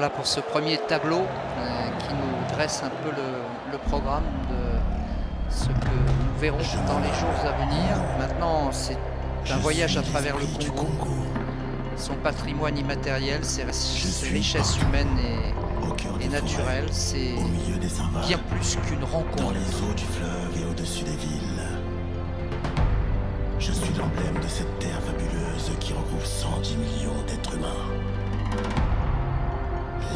Voilà pour ce premier tableau qui nous dresse un peu le programme de ce que nous verrons dans les jours à venir. Maintenant, c'est un voyage à travers le Congo, son patrimoine immatériel, ses richesses humaines et naturelles. C'est bien plus qu'une rencontre. Dans les eaux du fleuve et au-dessus des villes. Je suis l'emblème de cette terre fabuleuse qui regroupe 110 millions d'êtres humains.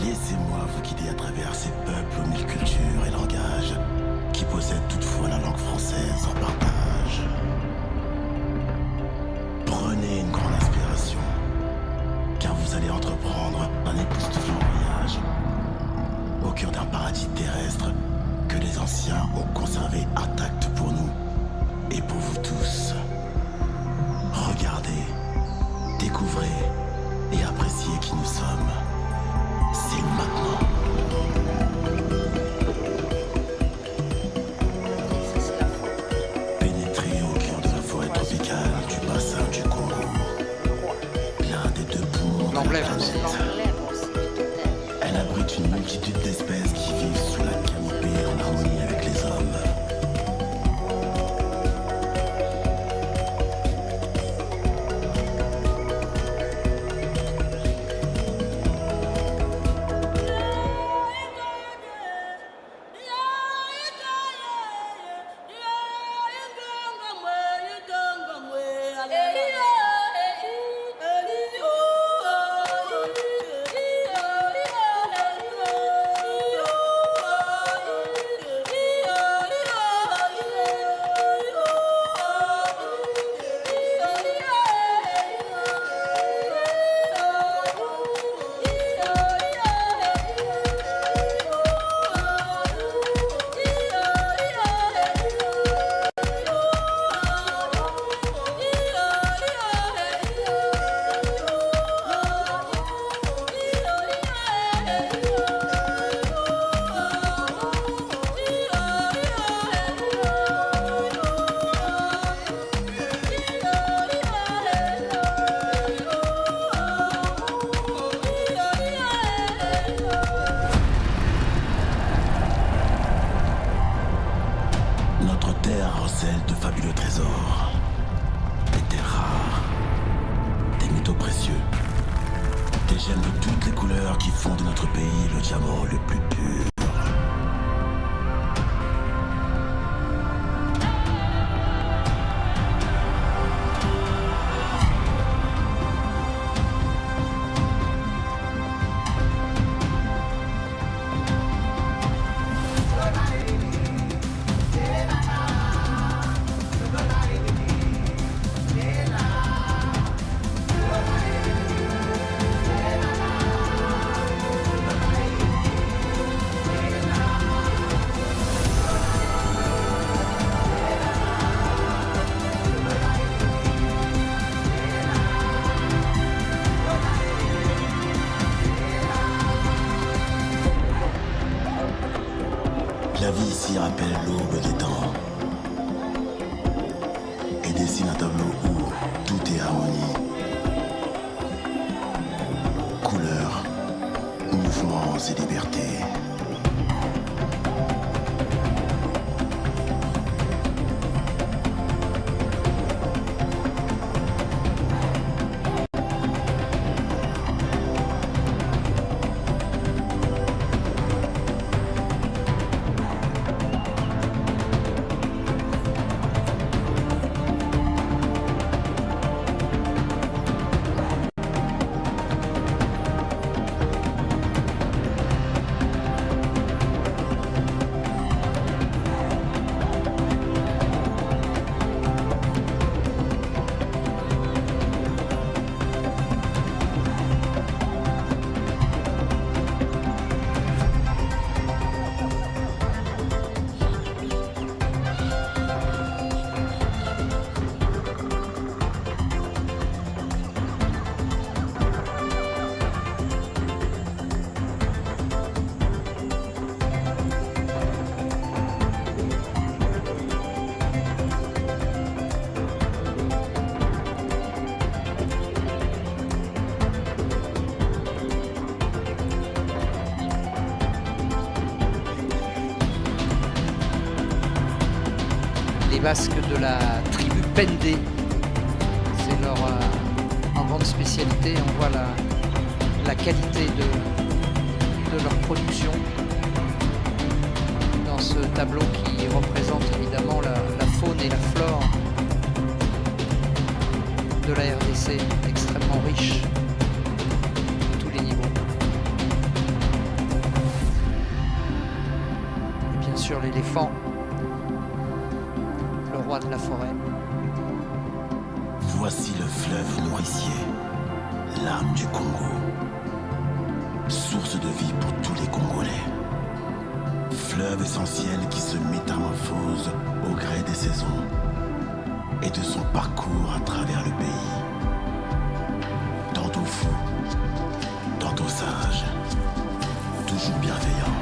Laissez-moi vous guider à travers ces peuples aux mille cultures et langages qui possèdent toutefois la langue française en partage. Prenez une grande inspiration, car vous allez entreprendre un époustouflant voyage au cœur d'un paradis terrestre que les anciens ont conservé intact pour nous et pour vous tous. Regardez, découvrez et appréciez qui nous sommes. C'est maintenant. Pénétrez au cœur de la forêt tropicale du bassin du Congo. L'un des deux poumons de la planète. Elle abrite une multitude d'espèces qui vivent sous la canopée en harmonie avec les hommes. Notre terre recèle de fabuleux trésors, des terres rares, des métaux précieux, des gemmes de toutes les couleurs qui font de notre pays le diamant le plus pur. La vie ici rappelle l'aube des temps et dessine un tableau où tout est harmonie, couleurs, mouvements et liberté. les Basques de la tribu Pendé. C'est leur en grande spécialité. On voit la qualité de leur production dans ce tableau qui représente évidemment la faune et la flore de la RDC, extrêmement riche à tous les niveaux. Et bien sûr l'éléphant, le roi de la forêt. Voici le fleuve nourricier, l'âme du Congo, source de vie pour tous les Congolais. Fleuve essentiel qui se métamorphose au gré des saisons et de son parcours à travers le pays. Tantôt fou, tantôt sage, toujours bienveillant.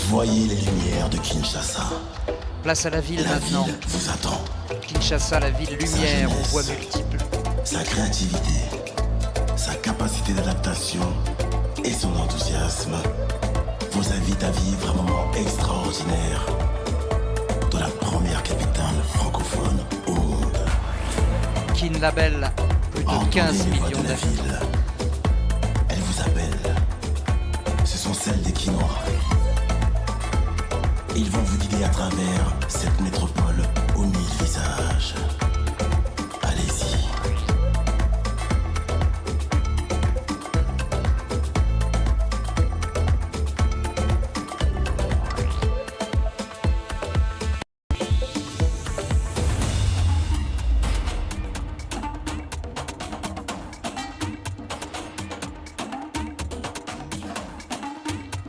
Voyez les lumières de Kinshasa. Place à la ville maintenant. La ville vous attend. Kinshasa, la ville lumière aux voies multiples. Sa créativité, sa capacité d'adaptation et son enthousiasme vous invitent à vivre un moment extraordinaire dans la première capitale francophone au monde. Kin Label, plus de 15 millions d'habitants. Elle vous appelle. Ce sont celles des Kinois. Ils vont vous guider à travers cette métropole aux 1000 visages. Allez-y.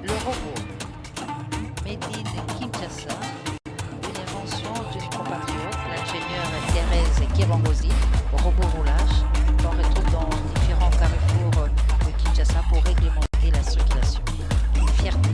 Le robot. Made in Kinshasa, une invention d'une compatriote, l'ingénieure Thérèse Kibangozi, robot roulage, qu'on retrouve dans différents carrefours de Kinshasa pour réglementer la circulation. Fierté.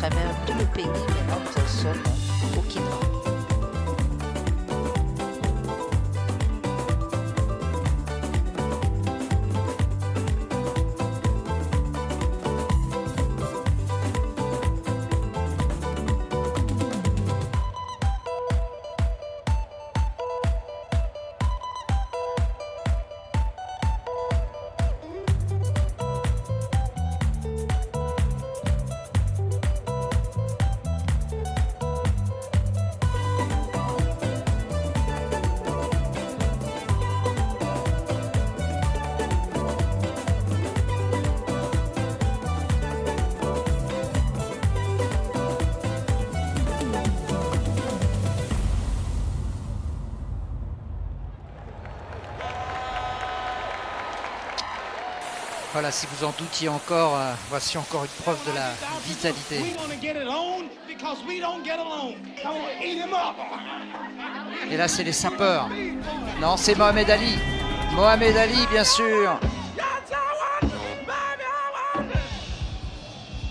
travers tout le pays, maintenant nous en sommes au Kinois. Voilà, si vous en doutiez encore, voici encore une preuve de la vitalité. Et là, c'est les sapeurs. Non, c'est Mohamed Ali. Mohamed Ali, bien sûr.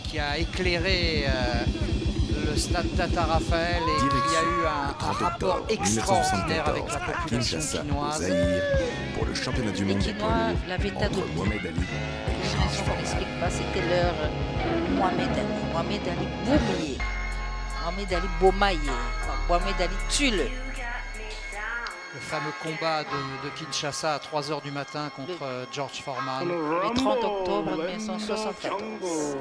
Qui a éclairé le stade Tata Raphaël et qui a eu un rapport extraordinaire avec la population chinoise. Pour le championnat du monde les Kinois l'avaient adopté. Mohamed Ali. Une raison qu'on n'explique pas, c'était leur Mohamed Ali. Mohamed Ali Boumaier. Mohamed Ali Bomaye. Mohamed Ali Tulle. Le fameux combat de Kinshasa à 3h du matin contre George Foreman. Le 30 octobre 1974.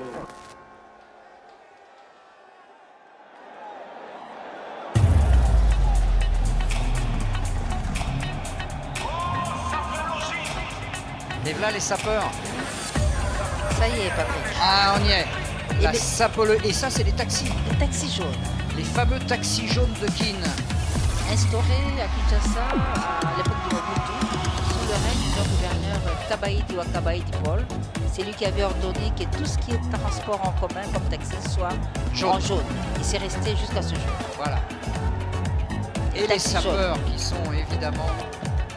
Et voilà les sapeurs. Ça y est, Patrick. Ah, on y est. Et Et ça, c'est les taxis. les taxis jaunes, Les fameux taxis jaunes de Kin. instaurés à Kinshasa à l'époque du Mobutu, sous le règne du gouverneur Kabaïdi Wakabaïdi Paul. C'est lui qui avait ordonné que tout ce qui est transport en commun comme taxi soit en jaune. Et c'est resté jusqu'à ce jour. Voilà. Et les taxis sapeurs qui sont évidemment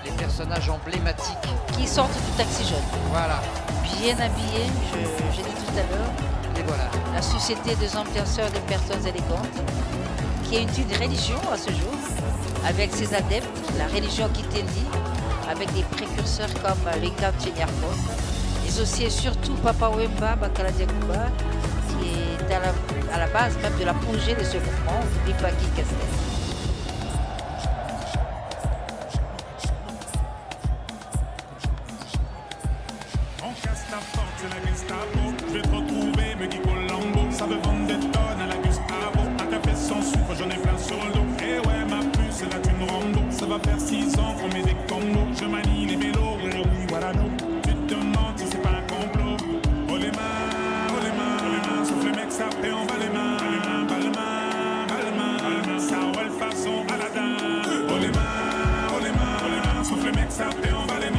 les personnages emblématiques. Qui sortent du taxi jaune. Voilà. Bien habillés, j'ai dit tout à l'heure, Et voilà. la société des ambianceurs de personnes élégantes, qui est une religion à ce jour, avec ses adeptes, la religion Kitendi, avec des précurseurs comme Linga Tchenyarko, mais aussi et surtout Papa Wemba Bakala Diakouba, qui est à la base même de l'apogée de ce mouvement, Bipaki Castel. On casse ta porte, c'est la Gestapo. Je vais te retrouver, me Guy Colombo. Ça veut vendre des tonnes à la Gustavo. Un café sans sucre, j'en ai plein sur le dos. Eh ouais, ma puce, c'est la thune Rambo. Ça va faire 6 ans qu'on met des combos. Je manie les mélos, voilà nous. Tu te demandes si c'est pas un complot. Oh les mains, sauf les mecs sapés, on va les mains. Bas les mains, ça roule façon Aladdin. Oh les mains, sauf les mecs sapés, on va les mains.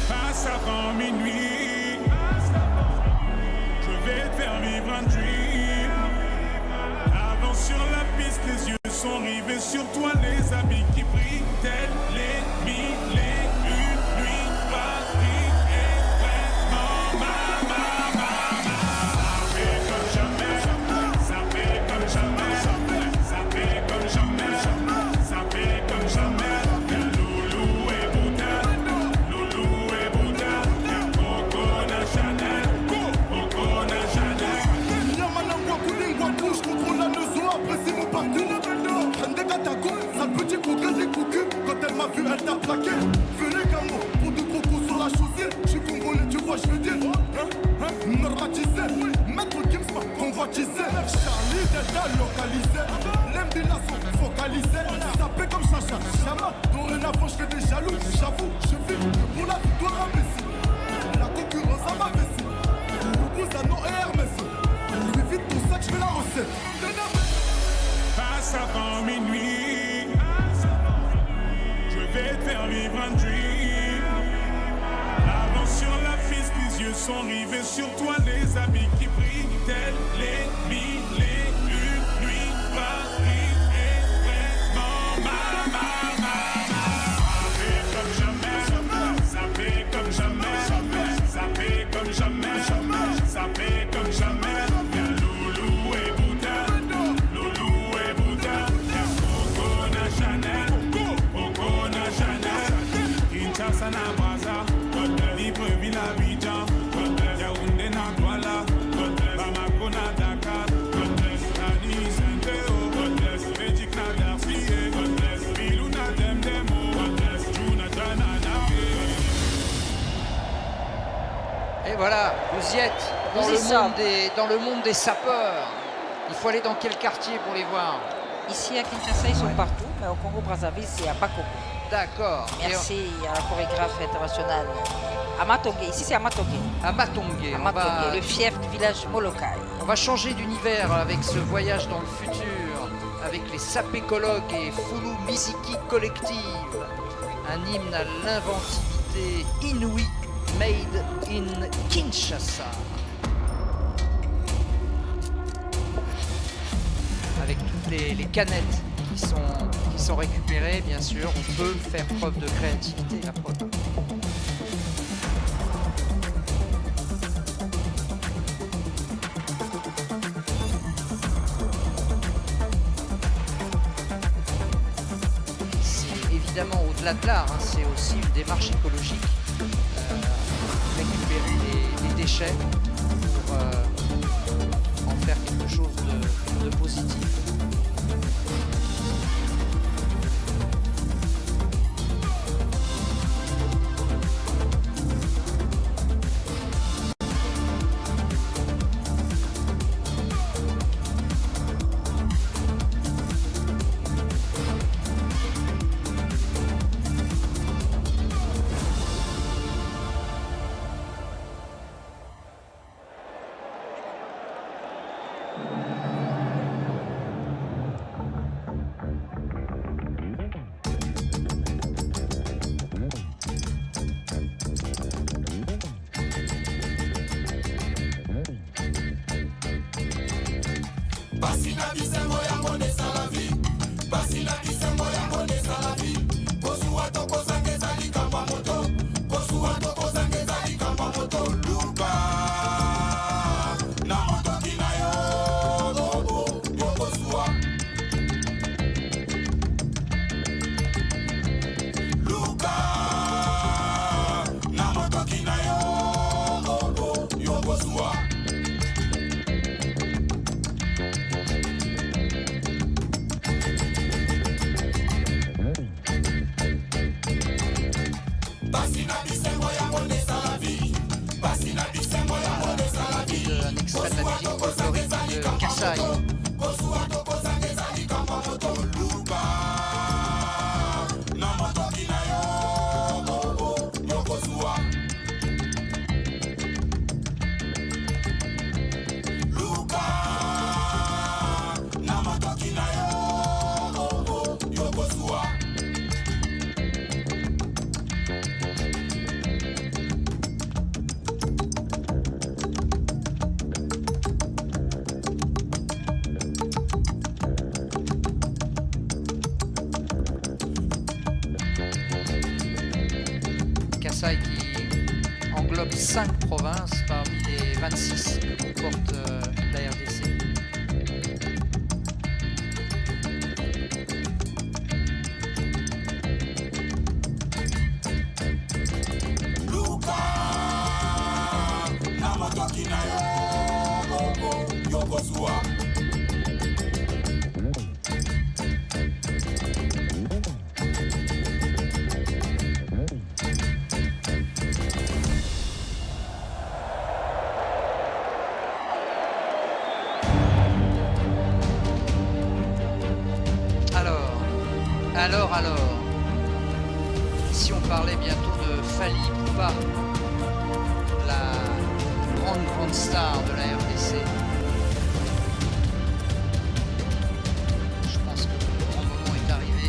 Passe avant minuit, je vais te faire vivre un dream. Avant sur la piste, les yeux sont rivés sur toi, les habits qui brillent, tels les mille et une nuits. Paris est vraiment ça fait comme jamais, ça fait comme jamais, ça fait comme jamais, ça fait comme jamais. Vu, elle t'a plaqué. Venez Gamo, pour de gros coups sur la chaussée. Je suis congolais, tu vois, je veux dire. Normatisé, maître Gims, convoitisé. Charlie Delta localisé. L'embila sont focalisés. Sapé comme Chacha, Chama. Dorénavant, je fais des jaloux. J'avoue, je vis pour la victoire imbécile. La concurrence à ma vessie. Loubouzanon et Hermès. Lui vite tout ça que je fais la recette. Passe avant minuit. Je vais te faire vivre un dream. Avant sur la piste, les yeux sont rivés sur toi, les habits qui brillent, tels les mille et une nuits. Paris est vraiment ça fait comme jamais, ça fait comme jamais, voilà, vous y êtes dans, Nous y sommes. dans le monde des sapeurs. Il faut aller dans quel quartier pour les voir? Ici à Kinshasa, ils sont partout, mais au Congo-Brazzaville, c'est à Bakoko. D'accord. Merci à la chorégraphe internationale Amatonge. Ici, c'est Amatonge. À Matongue. Amatonge, le fief du village Molokai. On va changer d'univers avec ce voyage dans le futur, avec les sapécologues et Fulu Miziki Collective. Un hymne à l'inventivité inouïe, made in Kinshasa. Avec toutes les canettes qui sont récupérées, bien sûr, on peut faire preuve de créativité à preuve. Évidemment, au-delà de l'art, hein, c'est aussi une démarche écologique. Récupérer les déchets pour en faire quelque chose de positif. Un extrait de la musique folklorique de Kassai. Kassai qui englobe 5 provinces parmi les 26 que comporte la RDC. Alors, si on parlait bientôt de Fally Ipupa, la grande star de la RDC, je pense que le grand moment est arrivé.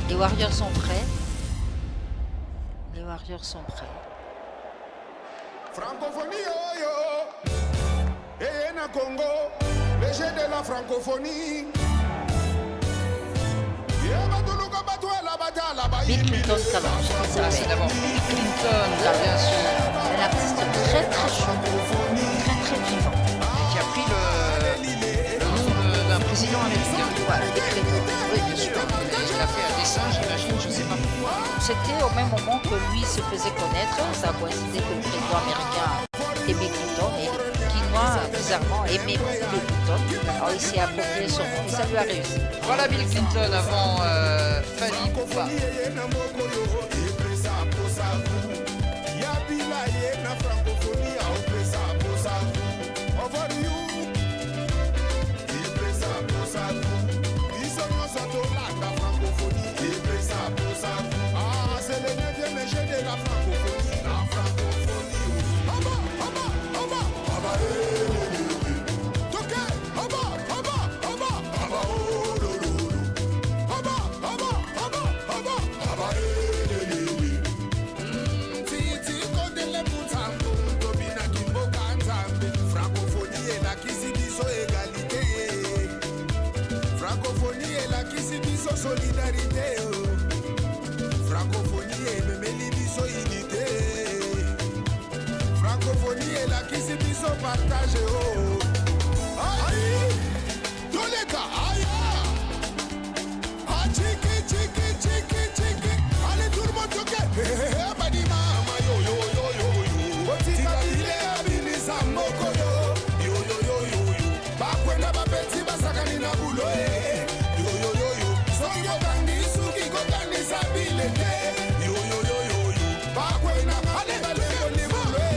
Les Warriors sont prêts. Les Warriors sont prêts. Francophonie, oh yo, et na Congo, les jeux de la francophonie. Bill Clinton commence. Ah, c'est d'abord Bill Clinton, bien sûr, Un artiste très chaud, très vivant. et qui a pris le nom d'un président américain. Voilà, Bill Clinton. Oui, bien sûr. Il l'a fait à dessein, j'imagine, je ne sais pas pourquoi. C'était au même moment que lui se faisait connaître. Ça a coïncidé que le président américain était Bill Clinton et King Chinois, bizarrement, aimait beaucoup Bill Clinton. Alors il s'est approprié son nom et ça lui a réussi. Voilà Bill Clinton avant Fally Ipupa. Solidarité, francophonie et même biso unité. Francophonie et la qui biso partage. Aïe, tous les gars, aïe, ah, tchiki, tchiki, tchiki, tchiki. Allez tout le monde, ok. Badi mama, yo, yo, yo, yo, yo. Tika bile abili samoko yo, yo, yo, yo, yo, yo. Bakwenda bapeti basakani na bulo,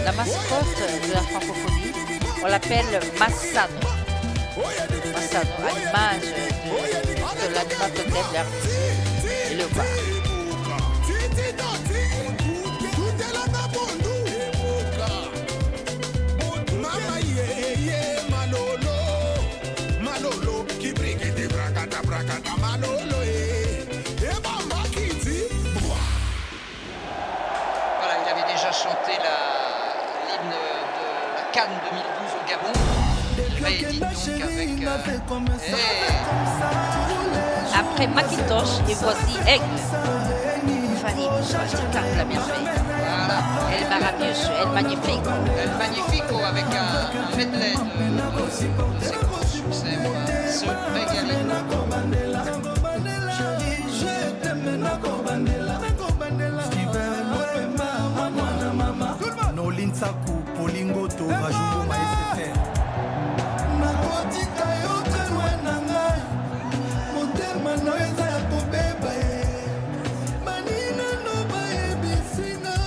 La mascotte de la francophonie, on l'appelle Massano. Massano, à l'image de l'animal totem, le léopard. Voilà, il avait déjà chanté l'hymne de la Cannes 2012 au Gabon. Il réédite donc avec... Après Macintosh, et voici Aigle. Fanny, je t'incarne la merveille. Voilà. El Maravilloso, El Magnifico. El Magnifico avec un medley de ses gros succès. On va se régaler. Nolinsaku, Polingoto, Rajungo, Maïsefère. Nakotika yo très loin na ngai. Motema na eza ya kobeba ye. Banina no bayebisinga.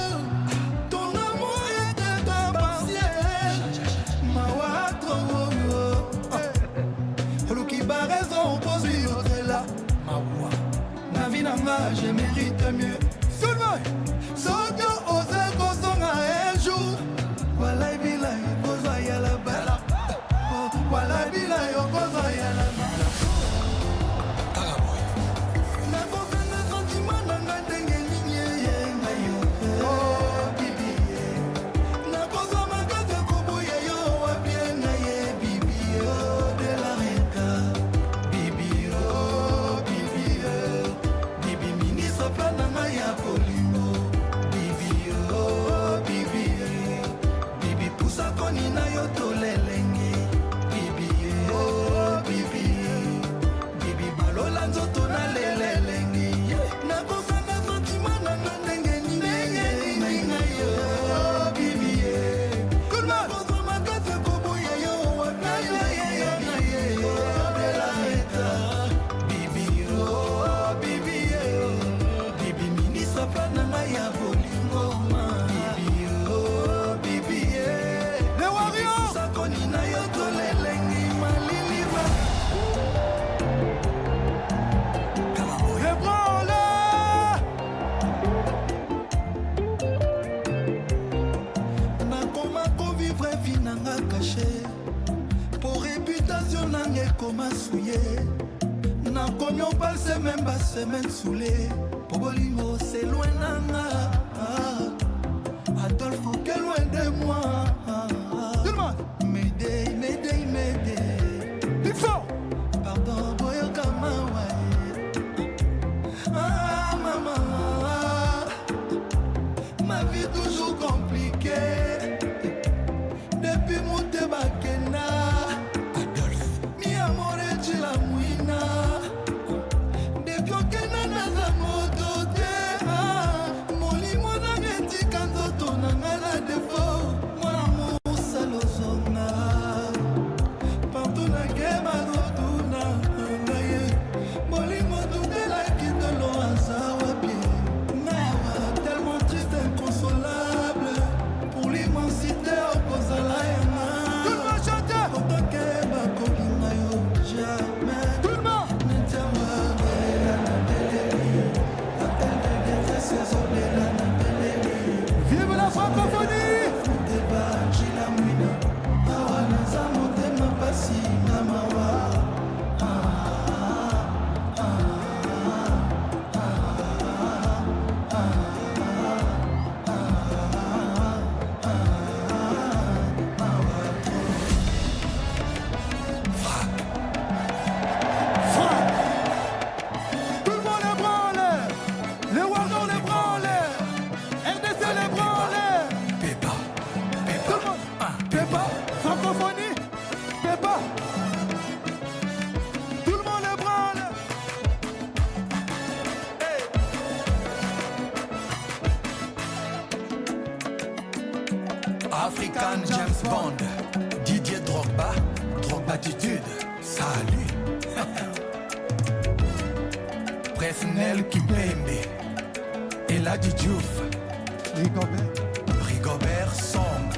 Ton amour était partiel. Mawa trop. Oluki ba raison pose yo là. Mawa. Na vie na nga, je mérite mieux. Seulement, Sodio ose kosonga un jour. Voilà bila kozwa ya la bala. Voilà bila yo kozwa ya la bala. Na kokanga sentiment na nga ndenge nini ye ngayo. Oh bibi ye. Na kozwa makate kubuya yo wapie na ye bibi yo de la reta. Bibi yo, bibi yo. Bibi ministre plan na nga ya polimo. Bibi yo, bibi yo. Bibi pusa koni na yo tolelenge. Bibi yo, bibi yo. Bibi balola nzoto na lelelenge. Na kokanga sentiment na nga ndenge nini na yo. Bibi yo. Na kozwa makase koboya yo wapie na ye de la reta. Bibi yo, bibi yo. Bibi ministre plan na nga ya bolingo. Bibi yo, bibi yo. Les warriors sakoni na yo tolelengi malili ba. Ébranle. Nakoma kovivre vie nanga caché. Pour réputation nanga ekoma souillé. Nakomi opase même ba semaine saoulée. Pour bolingo c'est loin nanga. Adolphe, que loin de moi. Tout le monde. M'aider, m'aider, m'aider. Plus fort. Pardon, boyo kama wae. Ah, maman. Ma vie toujours compliquée. Depuis mon bakena. Adolphe. Mi amore tu la mouina. Depuis okena na za moto te. Molimo na ngeti Pépa, francophonie, Pépa. Tout le monde est branle. African James Bond, Didier Drogba, Drogbatitude, salut. Presnel Kimpembe, Eladi Diouf, Rigobert Song,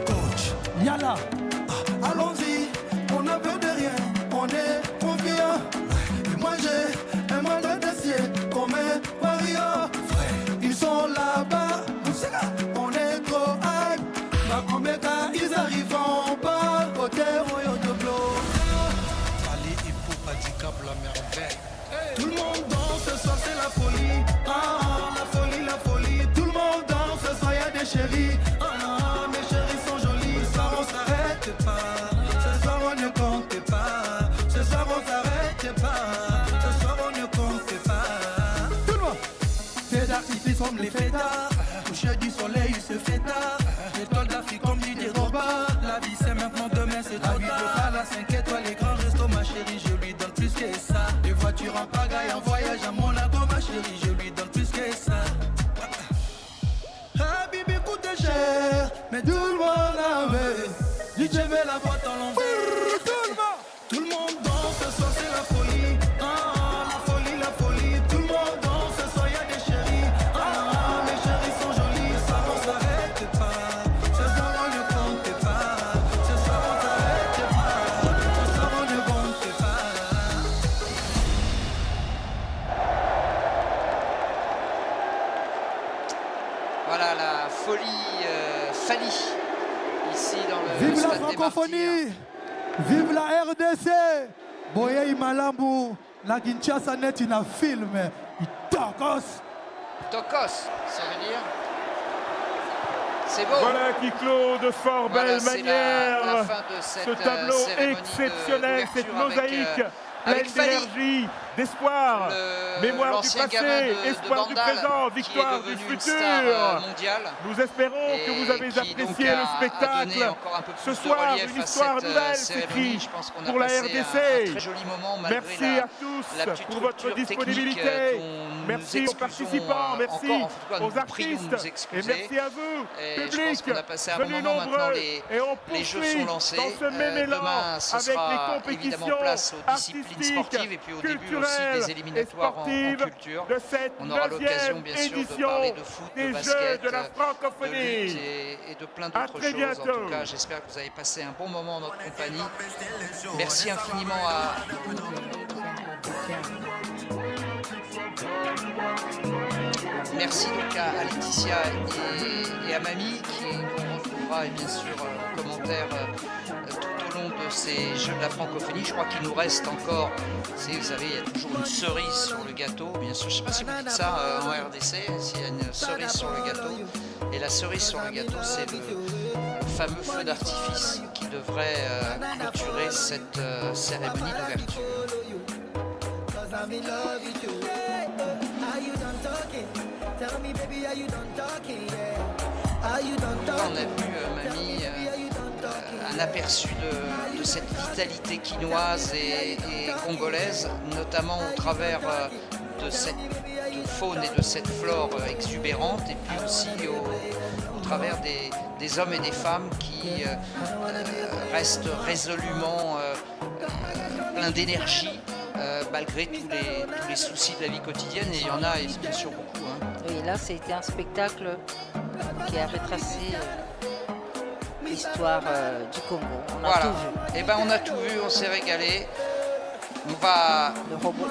coach. Yala. Allons-y, on n'a peur de rien, on est confiant. Et moi j'ai un mandat d'acier comme un warrior. Frère, ils sont là-bas, on est trop high. Makomeka, ils arriveront pas au terreau de bloc. Allez, il faut pas handicap la merveille. Tout le monde danse, ce soir c'est la folie. Ah, la folie, la folie. Tout le monde danse, ce soir y'a des chéris. Ah, mes chéris sont jolis. Ce soir on s'arrête pas. Ce soir on ne compte pas. Ce soir on s'arrête pas. Ce soir on ne compte pas. Tout le monde. Fais d'artifice comme les fêtards. Coucher du soleil, il se fait tard. L'étoile d'Afrique comme Didier Drogba. La vie c'est maintenant, demain c'est trop tard. La 5 étoiles, les grands restos, ma chérie, je lui donne plus que ça. Les voitures en pagaille, en voyage à Monaco, ma chérie, je lui donne plus que ça. Ah, Bibi coûte cher, mais tout le monde avait. DJ met la boîte en l'envers. Tout le monde danse, ce soir c'est la folie. Ah, la folie, la folie. Tout le monde danse, ce soir y'a des chéris. Ah, mes chéris sont jolis. Ce soir on s'arrête pas. Ce soir on ne compte pas. Ce soir on s'arrête pas. Ce soir on ne compte pas. Voilà la folie Fali ici dans le Vive la stade des francophonie. Martyrs. Vive la RDC. Boye Imalambu. La Kinshasa net in a film. Itokos. Tokos, ça veut dire. C'est beau. Voilà qui clôt de fort Voilà, belle c'est manière la fin de cette ce tableau cérémonie exceptionnel, cette d'ouverture mosaïque avec pleine Fali. d'énergie, d'espoir, mémoire du l'ancien passé, gamin de espoir du Bandal, présent, qui est victoire du devenu une futur. star mondiale. Nous espérons Et que vous avez qui, apprécié donc, le a donné spectacle. encore un peu Ce plus de soir, relief une à histoire cette nouvelle cérémonie. s'écrit Je pense qu'on a pour la passé RDC. un très joli moment malgré Merci à tous la petite pour votre rupture technique disponibilité. dont nous Merci nous aux participants, merci encore, en tout cas, nous aux prions de nous artistes et excuser. merci à vous, Et je pense public, qu'on a passé un bon venus moment. Maintenant, nombreux. les jeux jeux sont lancés. dans ce même élan Demain, ce avec sera les évidemment compétitions place aux disciplines artistiques, sportives et puis au début aussi culturelles des éliminatoires en sportives culture. de cette On aura l'occasion 9e bien sûr de édition parler de foot, de des basket, Jeux de la de francophonie. lutte et de plein À d'autres très choses. En bientôt. tout cas, j'espère que vous avez passé un bon moment en notre compagnie. Merci infiniment à merci donc à Laetitia et à Mamie qui nous retrouvera et bien sûr en commentaire tout au long de ces Jeux de la francophonie. Je crois qu'il nous reste encore, vous savez, il y a toujours une cerise sur le gâteau. Bien sûr, je ne sais pas si vous dites ça en RDC, s'il y a une cerise sur le gâteau. Et la cerise sur le gâteau, c'est le fameux feu d'artifice qui devrait clôturer cette cérémonie d'ouverture. On a vu, Mamie, un aperçu de cette vitalité quinoise et congolaise, notamment au travers de cette faune et de cette flore exubérante, et puis aussi au travers des hommes et des femmes qui restent résolument pleins d'énergie malgré tous les soucis de la vie quotidienne, et il y en a bien sûr beaucoup. Hein. Oui, là, c'était un spectacle qui a retracé l'histoire du Congo. On a tout vu. Et ben on a tout vu, on s'est régalé. On va, Le robot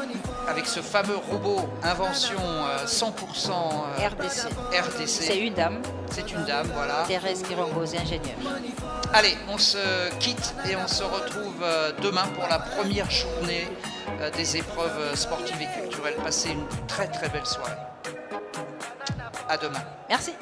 avec ce fameux robot invention 100% RDC. C'est RDC. une dame, C'est une dame, voilà. Thérèse Kirongozi, ingénieure. Allez, on se quitte et on se retrouve demain pour la première journée des épreuves sportives et culturelles. Passez une très très belle soirée. À demain. Merci.